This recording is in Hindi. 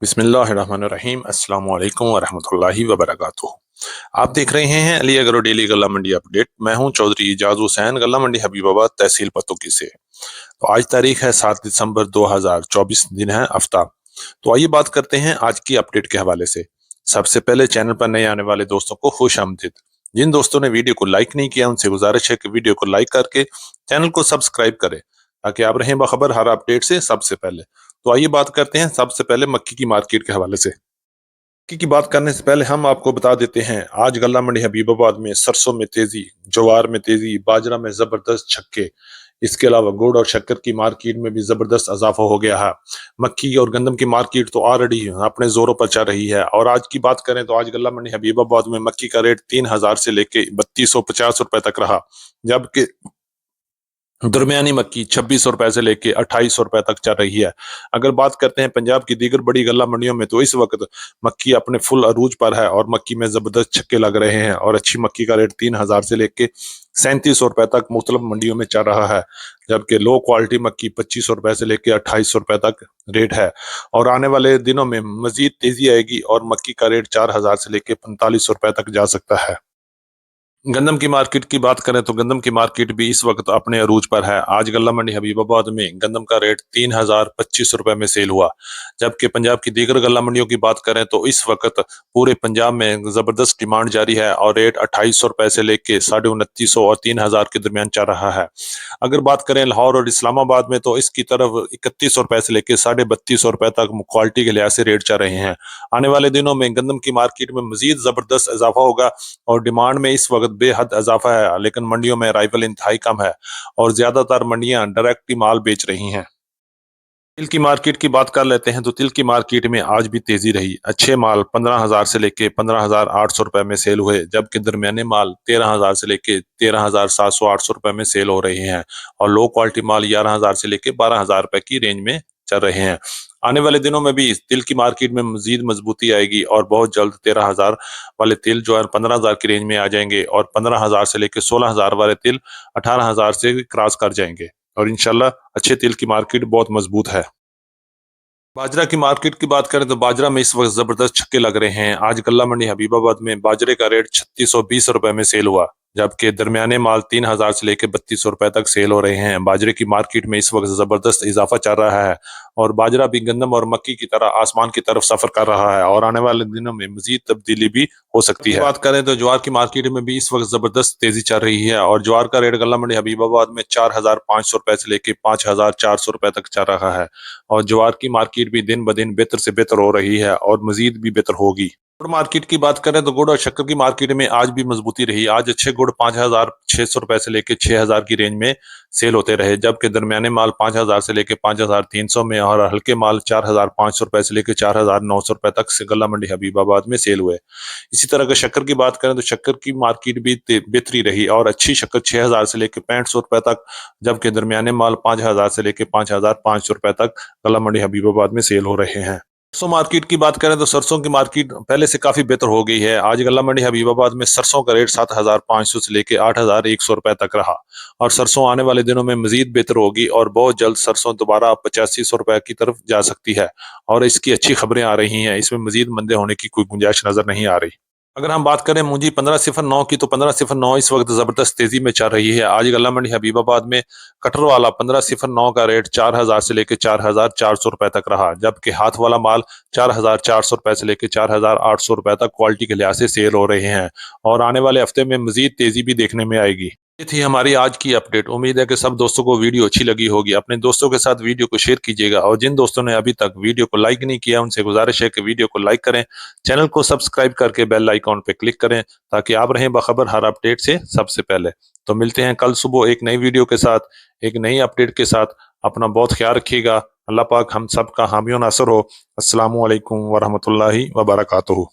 बिस्मिल्लाहिर्रहमानिर्रहीम अस्सलाम वालेकुम वरहमतुल्लाहि वबरकातुहू। आप देख रहे हैं अली अग्रो डेली गल्ला मंडी अपडेट। मैं हूं चौधरी इजाज हुसैन, गल्ला मंडी हबीबाबाद, तहसील पतोकी से। तो आज तारीख है 7 दिसंबर 2024, दिन है हफ्ता। तो आइए बात करते हैं आज की अपडेट के हवाले से। सबसे पहले चैनल पर नए आने वाले दोस्तों को खुश आमदीद। जिन दोस्तों ने वीडियो को लाइक नहीं किया उनसे गुजारिश है कि वीडियो को लाइक करके चैनल को सब्सक्राइब करें, ताकि आप रहें बाखबर हर अपडेट से सबसे पहले। तो आइए बात करते हैं सबसे पहले मक्की की मार्केट के हवाले से। मक्की की बात करने से पहले हम आपको बता देते हैं आज गल्ला मंडी हबीबाबाद में सरसों में तेजी, ज्वार में तेजी, बाजरा में जबरदस्त छक्के। इसके अलावा गुड़ और शक्कर की मार्केट में भी जबरदस्त इजाफा हो गया है। मक्की और गंदम की मार्केट तो ऑलरेडी अपने जोरों पर चल रही है। और आज की बात करें तो आज गल्ला मंडी हबीबाबाद में मक्की का रेट 3,000 से लेके 3250 रुपए तक रहा, जबकि दरमियानी मक्की 2600 रुपए से लेके 2800 रुपए तक चल रही है। अगर बात करते हैं पंजाब की दीगर बड़ी गल्ला मंडियों में, तो इस वक्त मक्की अपने फुल अरूज पर है और मक्की में जबरदस्त छक्के लग रहे हैं। और अच्छी मक्की का रेट 3,000 से लेके 3700 रुपए तक मुख्तलिफ मंडियों में चल रहा है, जबकि लो क्वालिटी मक्की 2500 रुपए से लेके 2800 रुपए तक रेट है। और आने वाले दिनों में मजीद तेजी आएगी और मक्की का रेट 4000 से लेके 4500 रुपए तक जा सकता है। गंदम की मार्केट की बात करें तो गंदम की मार्केट भी इस वक्त अपने अरूज पर है। आज गल्ला मंडी हबीबाबाद में गंदम का रेट 3,025 रुपए में सेल हुआ, जबकि पंजाब की दीगर गल्ला मंडियों की बात करें तो इस वक्त पूरे पंजाब में जबरदस्त डिमांड जारी है और रेट 2800 रुपए से लेके 2950 और 3,000 के दरमियान चल रहा है। अगर बात करें लाहौर और इस्लामाबाद में तो इसकी तरफ 3100 रुपए से लेके 3250 रुपए तक क्वालिटी के लिहाज से रेट चल रहे हैं। आने वाले दिनों में गंदम की मार्केट में मजीद जबरदस्त इजाफा होगा और डिमांड में इस वक्त बेहद इजाफा है, लेकिन मंडियों में अराइवल इंतहाई कम है और ज्यादातर मंडियां डायरेक्ट ही माल बेच रही हैं। तिल की मार्केट की बात कर लेते हैं तो तिल की मार्केट में आज भी तेजी रही। अच्छे माल 15,000 से लेके 15,800 रुपए में सेल हुए, जबकि दरमियाने माल 13,000 से लेके 13,700-800 रुपए में सेल हो रहे हैं और लो क्वालिटी माल 11,000 से लेके 12,000 रुपए की रेंज में चल रहे हैं। आने वाले दिनों में भी तिल की मार्केट में मजीद मजबूती आएगी और बहुत जल्द 13,000 वाले तिल जो है 15,000 की रेंज में आ जाएंगे और 15,000 से लेके 16,000 वाले तिल 18,000 से क्रॉस कर जाएंगे और इंशाल्लाह अच्छे तिल की मार्केट बहुत मजबूत है। बाजरा की मार्केट की बात करें तो बाजरा में इस वक्त जबरदस्त छक्के लग रहे हैं। आज गल्ला मंडी हबीबाबाद में बाजरे का रेट 3620 रुपए में सेल हुआ, जबकि दरमियाने माल 3,000 से लेकर 3200 रुपए तक सेल हो रहे हैं। बाजरे की मार्केट में इस वक्त जबरदस्त इजाफा चल रहा है और बाजरा भी गंदम और मक्की की तरह आसमान की तरफ सफर कर रहा है और आने वाले दिनों में मजीद तब्दीली भी हो सकती है। बात करें तो ज्वार की मार्केट में भी इस वक्त जबरदस्त तेजी चल रही है और ज्वार का रेट गल्ला मंडी हबीबाबाद में 4,500 रुपए से लेकर 5,400 रुपए तक चल रहा है और ज्वार की मार्केट भी दिन ब दिन बेहतर से बेहतर हो रही है और मजीद भी बेहतर होगी। गुड़ मार्केट की बात करें तो गुड़ और शक्कर की मार्केट में आज भी मजबूती रही। आज अच्छे गुड़ 5,600 रुपए से लेके 6,000 की रेंज में सेल होते रहे, जबकि दरमियाने माल 5,000 से लेके 5,300 में और हल्के माल 4,500 रुपए से लेके 4,900 रुपए तक से गल्ला मंडी हबीबाबाद में सेल हुए। इसी तरह अगर शक्कर की बात करें तो शक्कर की मार्केट भी बेहतरी रही और अच्छी शक्कर 6,000 से लेके 6,500 रुपए तक, जबकि दरमियाने माल 5,000 से लेके 5,500 रुपए तक गल्ला मंडी हबीबाबाद में सेल हो रहे हैं। सरसों मार्केट की बात करें तो सरसों की मार्केट पहले से काफी बेहतर हो गई है। आज गल्ला मंडी हबीबाबाद में सरसों का रेट 7,500 से लेके 8,100 रुपए तक रहा और सरसों आने वाले दिनों में मजीद बेहतर होगी और बहुत जल्द सरसों दोबारा 8500 रुपए की तरफ जा सकती है और इसकी अच्छी खबरें आ रही हैं। इसमें मजीद मंदे होने की कोई गुंजाइश नजर नहीं आ रही। अगर हम बात करें मुंजी 1509 की तो 1509 इस वक्त जबरदस्त तेजी में चल रही है। आज गल्ला मंडी हबीबाबाद में कटर वाला 1509 का रेट 4,000 से लेकर 4,400 रुपए तक रहा, जबकि हाथ वाला माल 4,400 रुपए से लेकर 4,800 रुपए तक क्वालिटी के लिहाज से सेल हो रहे हैं और आने वाले हफ्ते में मजीद तेजी भी देखने में आएगी। ये थी हमारी आज की अपडेट। उम्मीद है कि सब दोस्तों को वीडियो अच्छी लगी होगी। अपने दोस्तों के साथ वीडियो को शेयर कीजिएगा और जिन दोस्तों ने अभी तक वीडियो को लाइक नहीं किया उनसे गुजारिश है कि वीडियो को लाइक करें, चैनल को सब्सक्राइब करके बेल आइकॉन पे क्लिक करें, ताकि आप रहें बाखबर हर अपडेट से सबसे पहले। तो मिलते हैं कल सुबह एक नई वीडियो के साथ, एक नई अपडेट के साथ। अपना बहुत ख्याल रखिएगा। अल्लाह पाक हम सब का हामी और नासर हो। अस्सलामु अलैकुम वरहमतुल्लाहि वबरकातुहू।